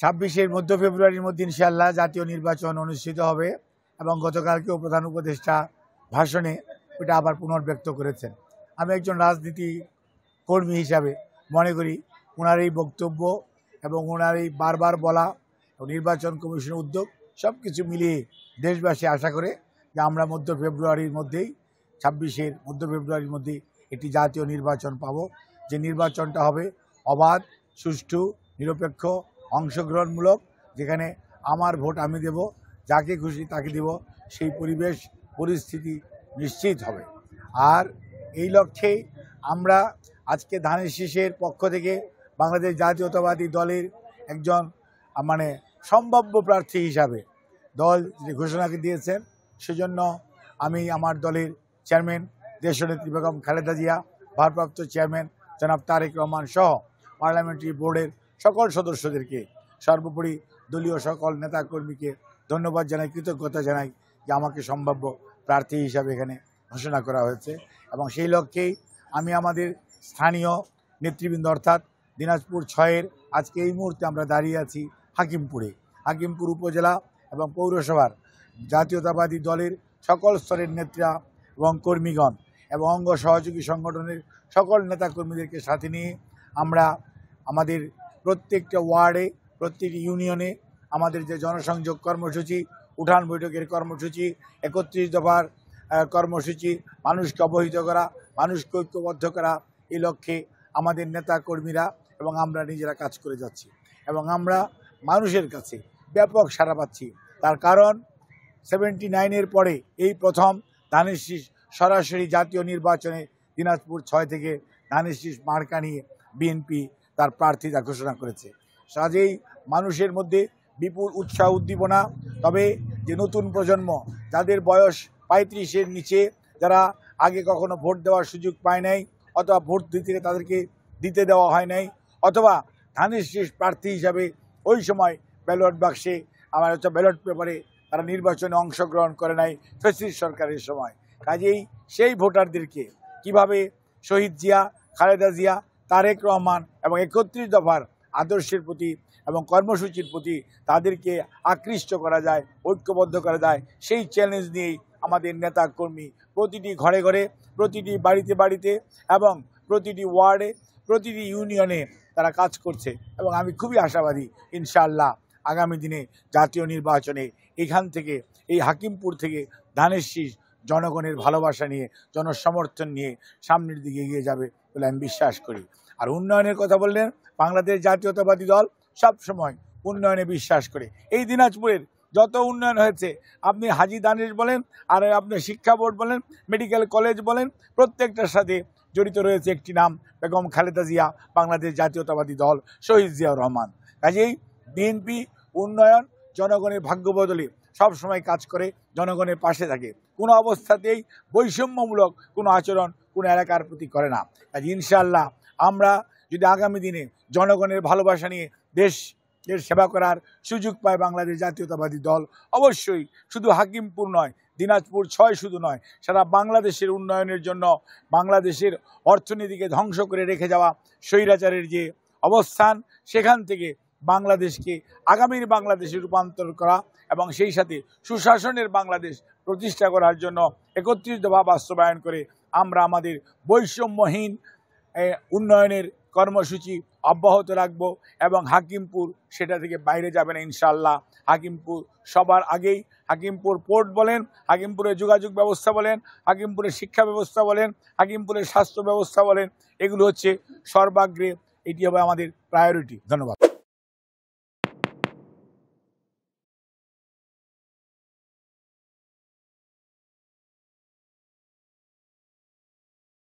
26 মধ্য ফেব্রুয়ারির মধ্যে ইনশাআল্লাহ জাতীয় নির্বাচন অনুষ্ঠিত হবে এবং গতকালকেও প্রধান উপদেষ্টা ভাষণে ওটা আবার পুনর্ব্যক্ত করেছেন। আমি একজন রাজনীতি কর্মী হিসাবে মনে করি ওনার এই বক্তব্য এবং ওনার এই বারবার বলা নির্বাচন কমিশনের উদ্যোগ সব কিছু মিলিয়ে দেশবাসী আশা করে যে আমরা মধ্য ফেব্রুয়ারির মধ্যেই 26 মধ্য ফেব্রুয়ারির মধ্যেই একটি জাতীয় নির্বাচন পাব, যে নির্বাচনটা হবে অবাধ, সুষ্ঠু, নিরপেক্ষ, অংশগ্রহণমূলক, যেখানে আমার ভোট আমি দেব, যাকে খুশি তাকে দেব, সেই পরিবেশ পরিস্থিতি নিশ্চিত হবে। আর এই লক্ষ্যেই আমরা আজকে ধানের শীষের পক্ষ থেকে বাংলাদেশ জাতীয়তাবাদী দলের একজন সম্ভাব্য প্রার্থী হিসাবে দল যে ঘোষণা দিয়েছেন, সেজন্য আমি আমার দলের চেয়ারম্যান দেশনেত্রী বেগম খালেদা জিয়া, ভারপ্রাপ্ত চেয়ারম্যান জনাব তারেক রহমান সহ পার্লামেন্টারি বোর্ডের সকল সদস্যদেরকে, সর্বোপরি দলীয় সকল নেতাকর্মীকে ধন্যবাদ জানাই, কৃতজ্ঞতা জানাই যে আমাকে সম্ভাব্য প্রার্থী হিসাবে এখানে ঘোষণা করা হয়েছে। এবং সেই লক্ষ্যেই আমি আমাদের স্থানীয় নেতৃবৃন্দ অর্থাৎ দিনাজপুর 6-এর আজকে এই মুহূর্তে আমরা দাঁড়িয়ে আছি হাকিমপুর উপজেলা এবং পৌরসভার জাতীয়তাবাদী দলের সকল স্তরের নেতা এবং কর্মীগণ এবং অঙ্গ সহযোগী সংগঠনের সকল নেতাকর্মীদেরকে সাথে নিয়ে আমরা আমাদের প্রত্যেকটা ওয়ার্ডে, প্রত্যেকটি ইউনিয়নে আমাদের যে জনসংযোগ কর্মসূচি, উঠান বৈঠকের কর্মসূচি, 31 দফার কর্মসূচি, মানুষকে অবহিত করা, মানুষকে ঐক্যবদ্ধ করা, এই লক্ষ্যে আমাদের নেতা কর্মীরা এবং আমরা নিজেরা কাজ করে যাচ্ছি এবং আমরা মানুষের কাছে ব্যাপক সাড়া পাচ্ছি। তার কারণ 79-এর পরে এই প্রথম ধানের শীষ সরাসরি জাতীয় নির্বাচনে দিনাজপুর 6 থেকে ধানের শীষ মার্কা নিয়ে বিএনপি তার প্রার্থীতা ঘোষণা করেছে। কাজেই মানুষের মধ্যে বিপুল উৎসাহ উদ্দীপনা। তবে যে নতুন প্রজন্ম, যাদের বয়স 35-এর নিচে, যারা আগে কখনো ভোট দেওয়ার সুযোগ পায় নাই অথবা ভোট তাদেরকে দিতে দেওয়া হয় নাই, অথবা ধানের শীষ প্রার্থী হিসাবে ওই সময় ব্যালট বাক্সে ব্যালট পেপারে তারা নির্বাচনে অংশগ্রহণ করে নাই ফ্যাসিস্ট সরকারের সময়। কাজেই সেই ভোটারদেরকে কিভাবে শহীদ জিয়া, খালেদা জিয়া, তারেক রহমান এবং 31 দফার আদর্শের প্রতি এবং কর্মসূচির প্রতি তাদেরকে আকৃষ্ট করা যায়, ঐক্যবদ্ধ করা যায়, সেই চ্যালেঞ্জ নিয়েই আমাদের নেতা কর্মী প্রতিটি ঘরে ঘরে, প্রতিটি বাড়িতে বাড়িতে এবং প্রতিটি ওয়ার্ডে, প্রতিটি ইউনিয়নে তারা কাজ করছে। এবং আমি খুবই আশাবাদী ইনশাআল্লাহ আগামী দিনে জাতীয় নির্বাচনে এখান থেকে, এই হাকিমপুর থেকে ধানের শীষ জনগণের ভালোবাসা নিয়ে, জনসমর্থন নিয়ে সামনের দিকে এগিয়ে যাবে বলে আমি বিশ্বাস করি। আর উন্নয়নের কথা বললেন, বাংলাদেশ জাতীয়তাবাদী দল সব সময় উন্নয়নে বিশ্বাস করে। এই দিনাজপুরের যত উন্নয়ন হয়েছে, আপনি হাজী দানেশ বলেন, আর আপনি শিক্ষা বোর্ড বলেন, মেডিকেল কলেজ বলেন, প্রত্যেকটার সাথে জড়িত রয়েছে একটি নাম, বেগম খালেদা জিয়া, বাংলাদেশ জাতীয়তাবাদী দল, শহীদ জিয়াউর রহমান। কাজেই বিএনপি উন্নয়ন, জনগণের ভাগ্য বদলে সবসময় কাজ করে, জনগণের পাশে থাকে, কোনো অবস্থাতেই বৈষম্যমূলক কোনো আচরণ কোনো এলাকার প্রতি করে না। কাজে ইনশাআল্লাহ আমরা যদি আগামী দিনে জনগণের ভালোবাসা নিয়ে দেশের সেবা করার সুযোগ পায় বাংলাদেশ জাতীয়তাবাদী দল, অবশ্যই শুধু হাকিমপুর নয়, দিনাজপুর 6 শুধু নয়, সারা বাংলাদেশের উন্নয়নের জন্য, বাংলাদেশের অর্থনীতিকে ধ্বংস করে রেখে যাওয়া স্বৈরাচারের যে অবস্থান, সেখান থেকে বাংলাদেশকে আগামীর বাংলাদেশে রূপান্তর করা এবং সেই সাথে সুশাসনের বাংলাদেশ প্রতিষ্ঠা করার জন্য 31 দফা বাস্তবায়ন করে আমরা আমাদের বৈষম্যহীন উন্নয়নের কর্মসূচি অব্যাহত রাখব এবং হাকিমপুর সেটা থেকে বাইরে যাবে না ইনশাআল্লাহ। হাকিমপুর সবার আগেই, হাকিমপুর পোর্ট বলেন, হাকিমপুরের যোগাযোগ ব্যবস্থা বলেন, হাকিমপুরের শিক্ষা ব্যবস্থা বলেন, হাকিমপুরের স্বাস্থ্য ব্যবস্থা বলেন, এগুলো হচ্ছে সর্বাগ্রে, এটি হবে আমাদের প্রায়োরিটি। ধন্যবাদ।